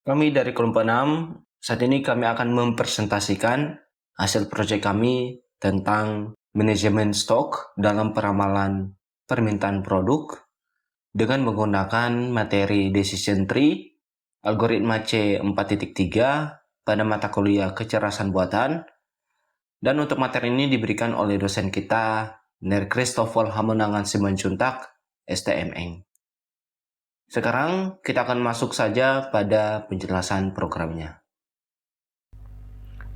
Kami dari kelompok 6, saat ini kami akan mempresentasikan hasil proyek kami tentang manajemen stok dalam peramalan permintaan produk dengan menggunakan materi Decision Tree, algoritma C4.3 pada mata kuliah kecerdasan buatan, dan untuk materi ini diberikan oleh dosen kita, Ner Christopher Hamonangan Simanjuntak, STMN. Sekarang kita akan masuk saja pada penjelasan programnya.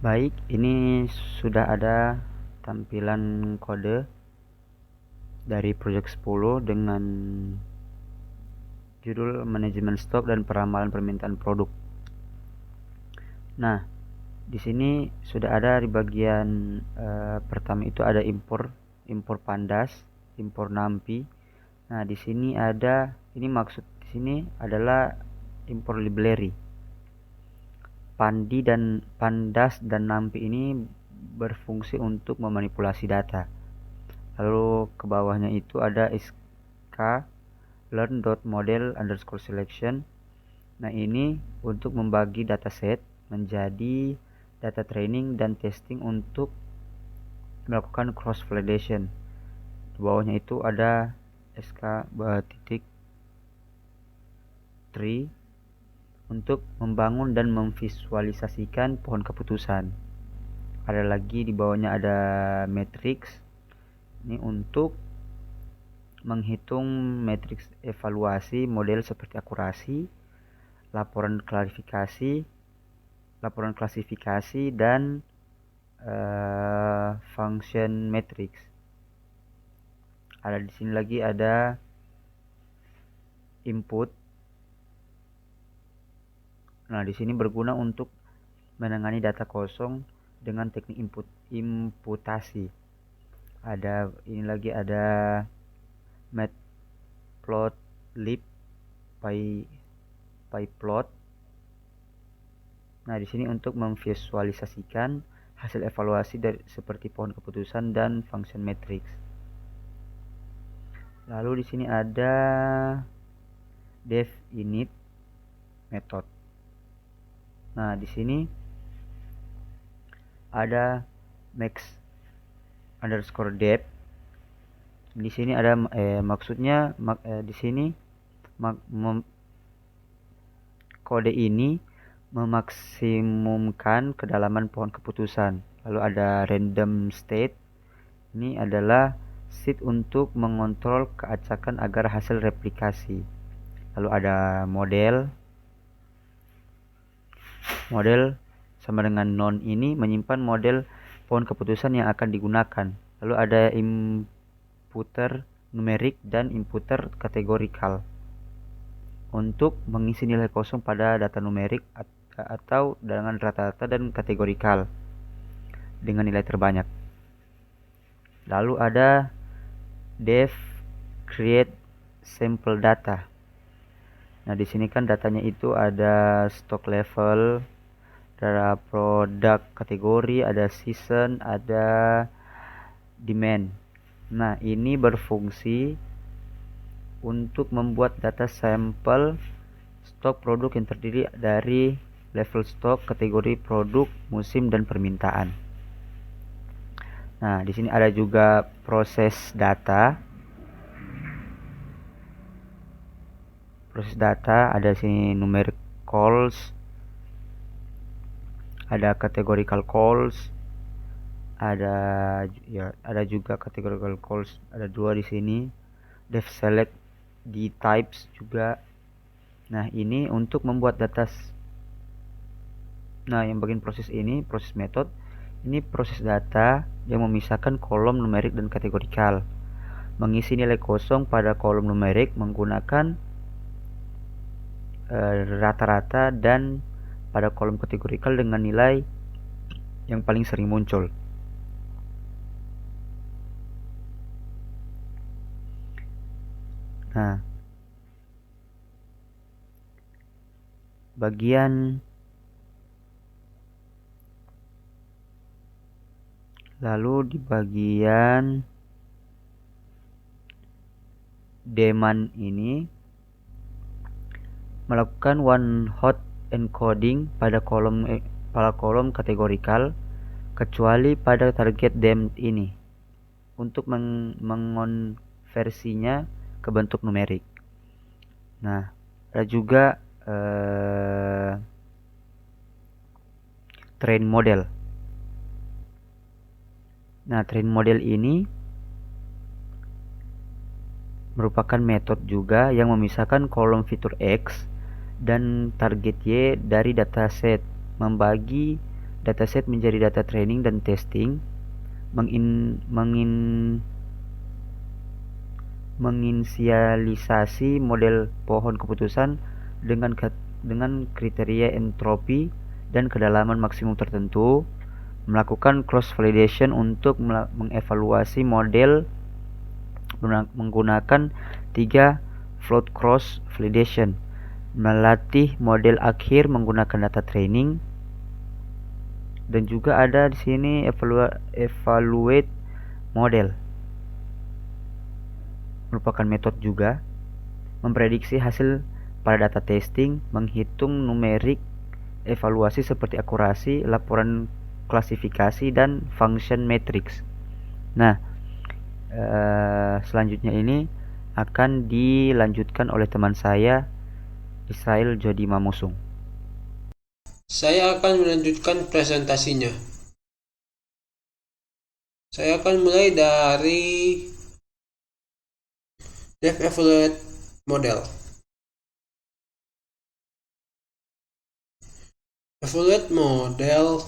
Baik, ini sudah ada tampilan kode dari Project 10 dengan judul manajemen stok dan peramalan permintaan produk. Nah, di sini sudah ada di bagian pertama itu ada impor pandas, impor nampi. Nah, di sini ada maksud di sini adalah impor library. Pandas dan nampi ini berfungsi untuk memanipulasi data. Lalu ke bawahnya itu ada sk learn.model_selection. Nah, ini untuk membagi dataset menjadi data training dan testing untuk melakukan cross validation. Di bawahnya itu ada sk_tree untuk membangun dan memvisualisasikan pohon keputusan. Ada lagi di bawahnya ada matrix. Ini untuk menghitung matriks evaluasi model seperti akurasi, laporan klasifikasi dan function matrix. Ada di sini lagi ada input. Nah, di sini berguna untuk menangani data kosong dengan teknik imputasi. Ini lagi ada matplotlib, pyplot. Nah, di sini untuk memvisualisasikan hasil evaluasi dari seperti pohon keputusan dan function matrix. Lalu di sini ada dev init method. Nah, di sini ada max_dev. Di sini ada di sini kode ini memaksimumkan kedalaman pohon keputusan. Lalu ada random state. Ini adalah seed untuk mengontrol keacakan agar hasil replikasi. Lalu ada model sama dengan non ini menyimpan model pohon keputusan yang akan digunakan. Lalu ada inputer numerik dan inputer kategorikal untuk mengisi nilai kosong pada data numerik atau dengan rata-rata dan kategorikal dengan nilai terbanyak. Lalu ada dev create sample data. Nah, di sini kan datanya itu ada stock level, ada product kategori, ada season, ada demand. Nah, ini berfungsi untuk membuat data sampel stok produk yang terdiri dari level stok, kategori produk, musim dan permintaan. Nah, di sini ada juga proses data. Ada sini numeric calls, ada categorical calls, ada juga categorical calls, ada 2 di sini. Dev select di types juga. Nah, ini untuk membuat data. Nah, yang bagian proses method ini proses data yang memisahkan kolom numerik dan kategorikal, mengisi nilai kosong pada kolom numerik menggunakan rata-rata dan pada kolom kategorikal dengan nilai yang paling sering muncul. Nah, lalu di bagian demand ini melakukan one hot encoding pada kolom kategorikal kecuali pada target dem ini untuk mengonversinya ke bentuk numerik. Nah, ada juga train model. Nah, train model ini merupakan metode juga yang memisahkan kolom fitur X dan target Y dari dataset, membagi dataset menjadi data training dan testing, menginisialisasi model pohon keputusan dengan kriteria entropi dan kedalaman maksimum tertentu, melakukan cross validation untuk mengevaluasi model menggunakan 3 float cross validation, melatih model akhir menggunakan data training, dan juga ada di sini evaluate model, merupakan metode juga memprediksi hasil pada data testing, menghitung numerik evaluasi seperti akurasi, laporan klasifikasi, dan function matrix. Nah, selanjutnya ini akan dilanjutkan oleh teman saya, Israel Jody Mamusung. Saya akan melanjutkan presentasinya. Saya akan mulai dari Dev Evaluate Model. Evaluate Model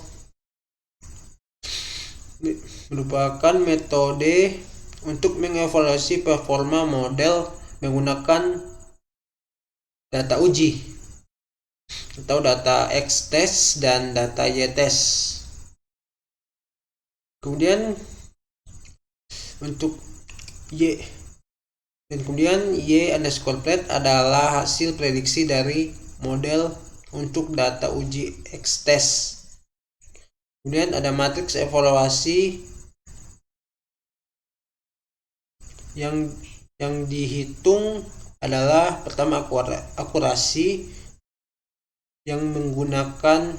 merupakan metode untuk mengevaluasi performa model menggunakan data uji atau data X-test dan data Y-test. Kemudian untuk Y underscore pred adalah hasil prediksi dari model untuk data uji X-test. Kemudian ada matriks evaluasi yang dihitung adalah pertama akurasi yang menggunakan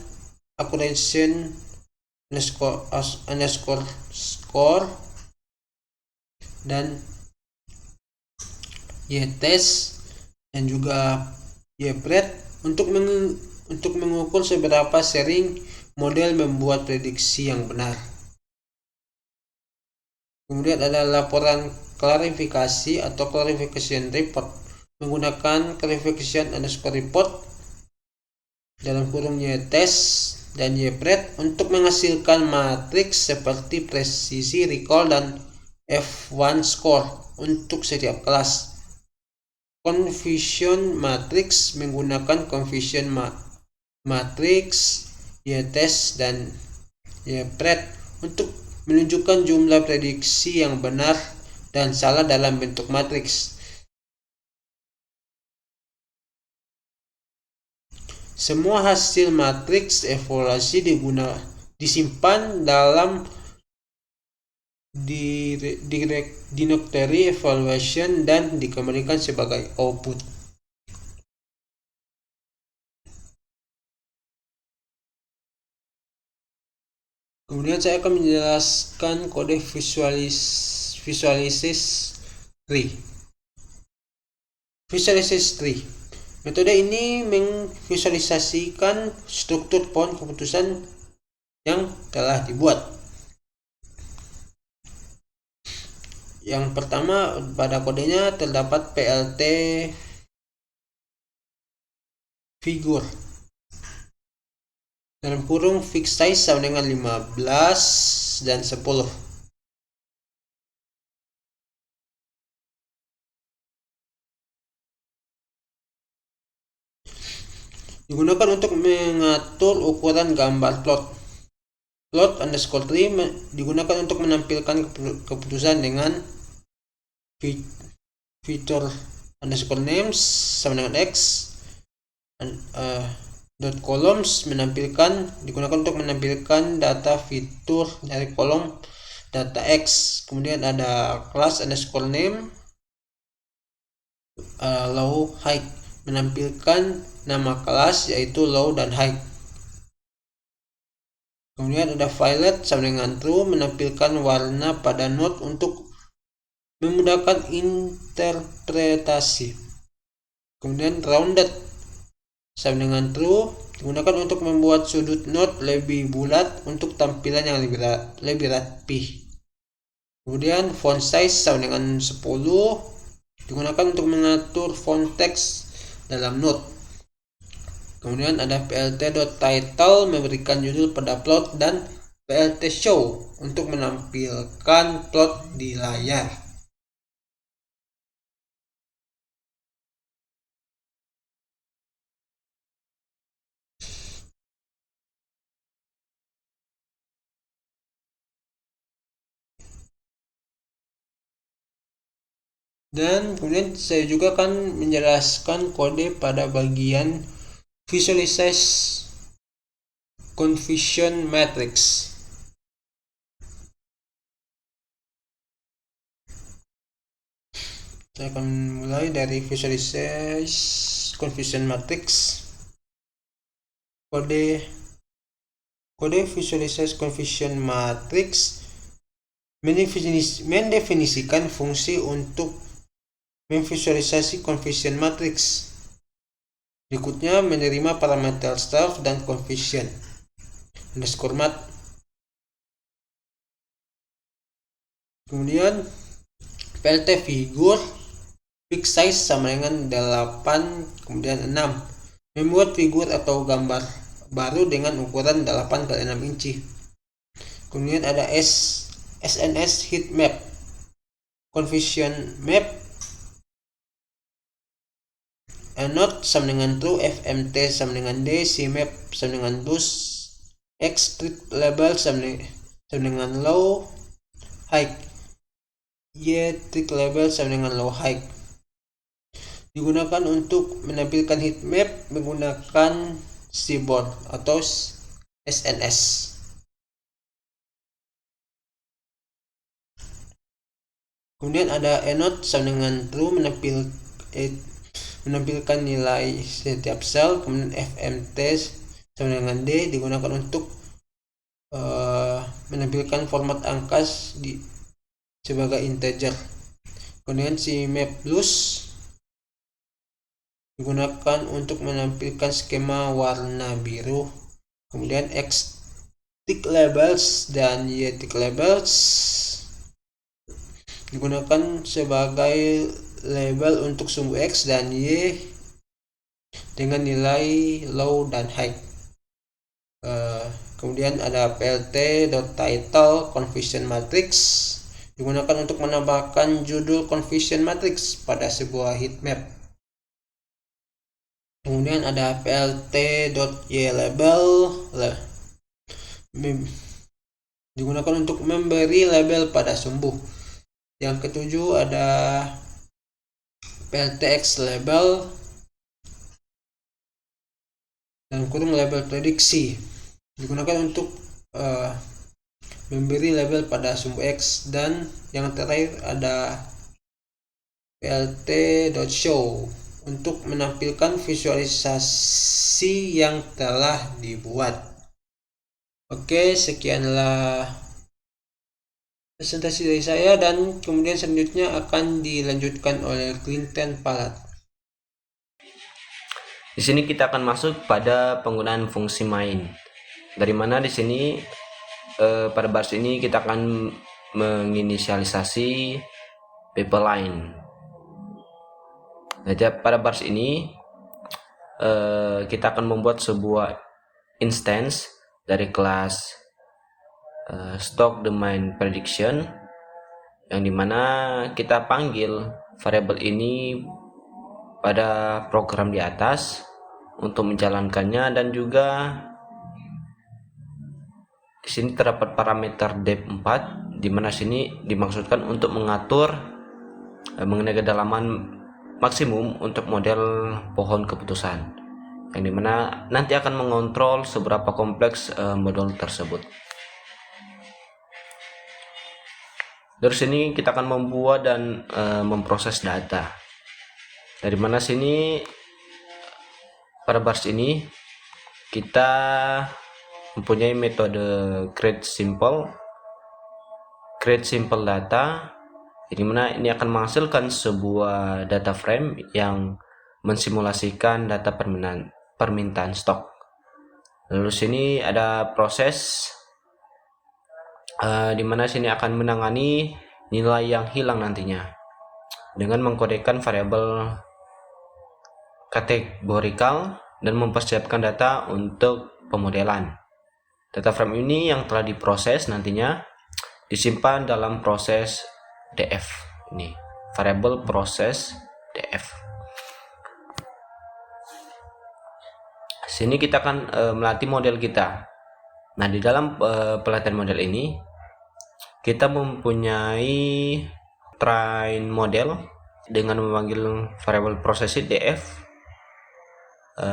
accuracy underscore score dan Y-test dan juga Y-pred untuk mengukur seberapa sering model membuat prediksi yang benar. Kemudian ada laporan klarifikasi atau clarification report menggunakan clarification underscore report dalam kurung Y-test dan Y-pred untuk menghasilkan matriks seperti presisi recall dan F1 score untuk setiap kelas. Confusion matrix menggunakan confusion matrix Y-test dan Y-pred untuk menunjukkan jumlah prediksi yang benar dan salah dalam bentuk matriks. Semua hasil matriks evaluasi disimpan dalam directory evaluation dan dikembalikan sebagai output. Kemudian saya akan menjelaskan kode visualisis tree. Visualisis tree. Metode ini memvisualisasikan struktur pohon keputusan yang telah dibuat. Yang pertama, pada kodenya terdapat PLT figure dalam kurung fixed size sama dengan 15 dan 10. Digunakan untuk mengatur ukuran gambar plot. Plot underscore tree digunakan untuk menampilkan keputusan dengan fitur underscore names sama dengan X. Dot columns digunakan untuk menampilkan data fitur dari kolom data X. Kemudian ada class underscore name low height menampilkan nama kelas yaitu low dan high. Kemudian ada violet sama dengan true, menampilkan warna pada node untuk memudahkan interpretasi. Kemudian rounded sama dengan true, digunakan untuk membuat sudut node lebih bulat untuk tampilan yang lebih rapi. Kemudian font size sama dengan 10, digunakan untuk mengatur font teks dalam node. Kemudian ada plt.title, memberikan judul pada plot, dan plt show untuk menampilkan plot di layar. Dan kemudian saya juga akan menjelaskan kode pada bagian visualize confusion matrix. Saya akan mulai dari visualize confusion matrix. Kode visualize confusion matrix mendefinisikan fungsi untuk memvisualisasi confusion matrix. Berikutnya menerima parameter start dan confusion underscore mat. Kemudian plt figur fix size sama dengan 8, kemudian 6. Membuat figur atau gambar baru dengan ukuran 8 x 6 inci. Kemudian ada SNS heat map, confusion map, node sama dengan true, fmt sama dengan d, cmap sama dengan boost, x strict label sama dengan low high, y strict label sama dengan low high. Digunakan untuk menampilkan heat map menggunakan Seaborn atau SNS. Kemudian ada node sama dengan true, menampilkan nilai setiap sel. Kemudian fmt sama dengan d, digunakan untuk menampilkan format angka sebagai integer. Kemudian cmap plus digunakan untuk menampilkan skema warna biru. Kemudian x tick labels dan y tick labels digunakan sebagai label untuk sumbu x dan y dengan nilai low dan high. Kemudian ada plt.title confusion matrix, digunakan untuk menambahkan judul confusion matrix pada sebuah heatmap. Kemudian ada plt.ylabel, digunakan untuk memberi label pada sumbu. Yang ketujuh ada pltx label dan kurung label prediksi, digunakan untuk memberi label pada sumbu x. Dan yang terakhir ada plt.show untuk menampilkan visualisasi yang telah dibuat. Oke, sekianlah presentasi dari saya, dan kemudian selanjutnya akan dilanjutkan oleh Clinton Palat. Di sini kita akan masuk pada penggunaan fungsi main. Dari mana di sini pada baris ini kita akan menginisialisasi pipeline. Nah, pada baris ini kita akan membuat sebuah instance dari kelas stock domain prediction, yang dimana kita panggil variabel ini pada program di atas untuk menjalankannya. Dan juga di sini terdapat parameter depth 4, di mana sini dimaksudkan untuk mengatur mengenai kedalaman maksimum untuk model pohon keputusan, yang dimana nanti akan mengontrol seberapa kompleks model tersebut. Dari sini kita akan membuat dan memproses data, dari mana sini pada bars ini kita mempunyai metode create simple data, di mana ini akan menghasilkan sebuah data frame yang mensimulasikan data permintaan stok. Lalu sini ada proses di mana sini akan menangani nilai yang hilang nantinya dengan mengkodekan variabel kategorikal dan mempersiapkan data untuk pemodelan. Data frame ini yang telah diproses nantinya disimpan dalam proses df, ini variabel proses df. Sini kita akan melatih model kita. Nah, di dalam pelatihan model ini kita mempunyai train model dengan memanggil variabel proses df,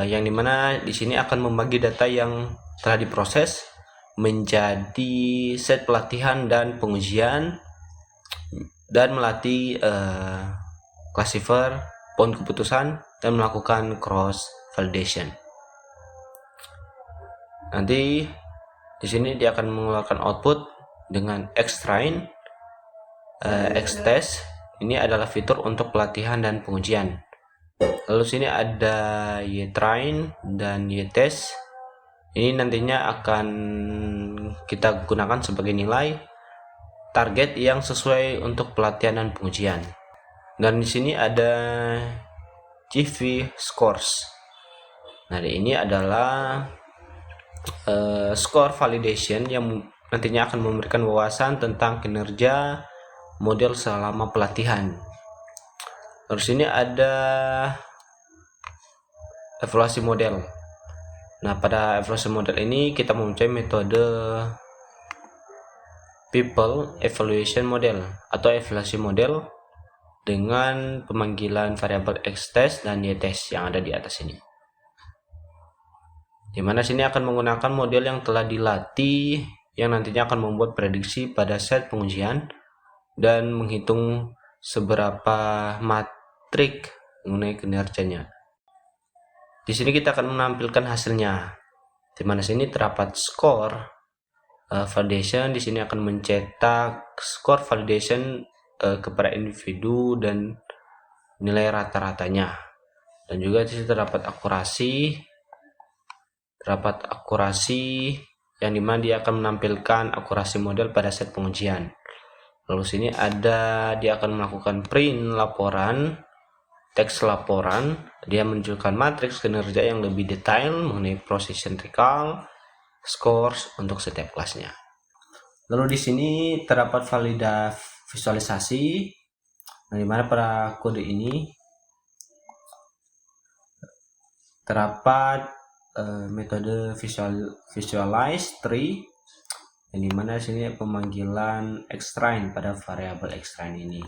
yang dimana di sini akan membagi data yang telah diproses menjadi set pelatihan dan pengujian, dan melatih classifier, pohon keputusan, dan melakukan cross validation. Nanti di sini dia akan mengeluarkan output dengan xtrain, xtest. Ini adalah fitur untuk pelatihan dan pengujian. Lalu sini ada ytrain dan ytest. Ini nantinya akan kita gunakan sebagai nilai target yang sesuai untuk pelatihan dan pengujian. Dan di sini ada CV scores. Nah, ini adalah score validation yang nantinya akan memberikan wawasan tentang kinerja model selama pelatihan. Terus ini ada evaluasi model. Nah, pada evaluasi model ini kita mempunyai metode people evaluation model atau evaluasi model dengan pemanggilan variabel xtest dan ytest yang ada di atas ini. Di mana sini akan menggunakan model yang telah dilatih yang nantinya akan membuat prediksi pada set pengujian dan menghitung seberapa matrik mengenai kinerjanya. Di sini kita akan menampilkan hasilnya. Di mana sini terdapat score validation. Di sini akan mencetak score validation kepada individu dan nilai rata-ratanya. Dan juga di sini terdapat akurasi yang dimana dia akan menampilkan akurasi model pada set pengujian. Lalu sini dia akan melakukan print laporan, teks laporan. Dia menunjukkan matriks kinerja yang lebih detail mengenai precision recall, scores untuk setiap kelasnya. Lalu di sini terdapat visualisasi, di mana pada kode ini terdapat metode visualize tree, yang dimana sini pemanggilan xtrain pada variabel xtrain ini.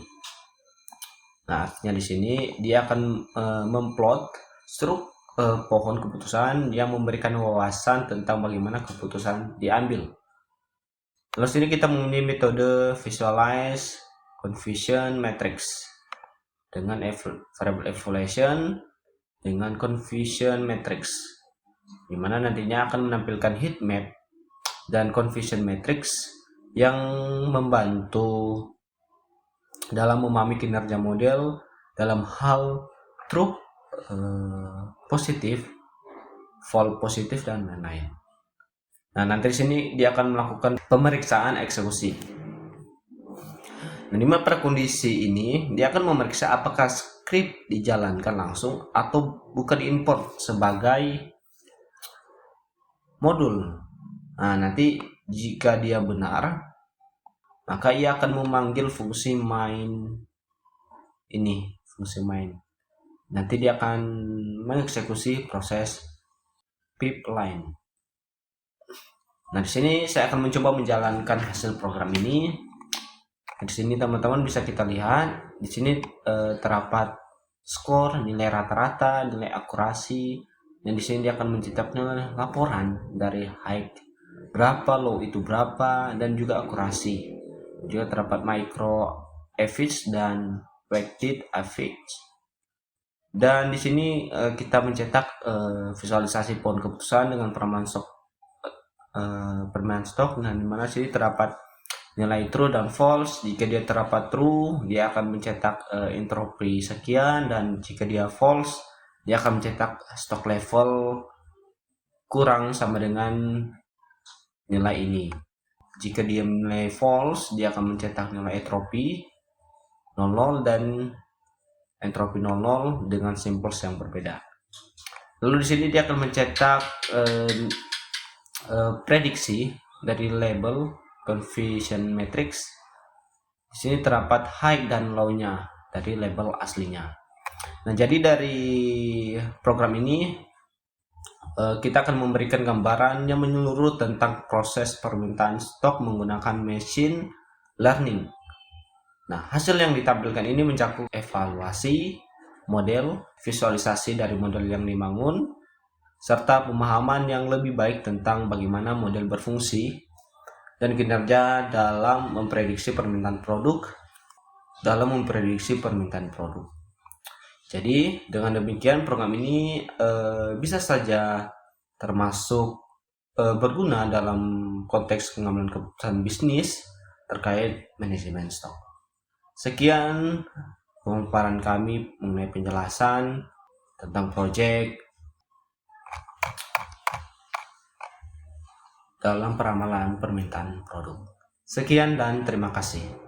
Nah, artinya di sini dia akan memplot struk pohon keputusan yang memberikan wawasan tentang bagaimana keputusan diambil. Lalu sini kita mempunyai metode visualize confusion matrix dengan variable evaluation dengan confusion matrix, dimana nantinya akan menampilkan heat map dan confusion matrix yang membantu dalam memahami kinerja model dalam hal true positif, false positif, dan lain-lain. Nah, nanti di sini dia akan melakukan pemeriksaan eksekusi. Nah, dimana pada kondisi ini dia akan memeriksa apakah script dijalankan langsung atau bukan diimport sebagai modul. Nah, nanti jika dia benar, maka ia akan memanggil fungsi main ini, fungsi main. Nanti dia akan mengeksekusi proses pipeline. Nah, di sini saya akan mencoba menjalankan hasil program ini. Di sini teman-teman bisa kita lihat, di sini terdapat skor, nilai rata-rata, nilai akurasi, dan di sini dia akan mencetak laporan dari height berapa, low itu berapa, dan juga akurasi. Juga terdapat micro average dan weighted average. Dan di sini kita mencetak visualisasi pohon keputusan dengan peramalan stok dan di mana sini terdapat nilai true dan false. Jika dia terdapat true, dia akan mencetak entropi sekian, dan jika dia false, dia akan mencetak stok level kurang sama dengan nilai ini. Jika dia nilai false, dia akan mencetak nilai entropi 00 dan entropi 00 dengan symbols yang berbeda. Lalu di sini dia akan mencetak prediksi dari label confusion matrix. Di sini terdapat high dan low-nya dari label aslinya. Nah, jadi dari program ini kita akan memberikan gambaran yang menyeluruh tentang proses permintaan stok menggunakan machine learning. Nah, hasil yang ditampilkan ini mencakup evaluasi model, visualisasi dari model yang dibangun, serta pemahaman yang lebih baik tentang bagaimana model berfungsi dan kinerja dalam memprediksi permintaan produk. Jadi, dengan demikian program ini bisa saja termasuk berguna dalam konteks pengambilan keputusan bisnis terkait manajemen stok. Sekian pemaparan kami mengenai penjelasan tentang proyek dalam peramalan permintaan produk. Sekian dan terima kasih.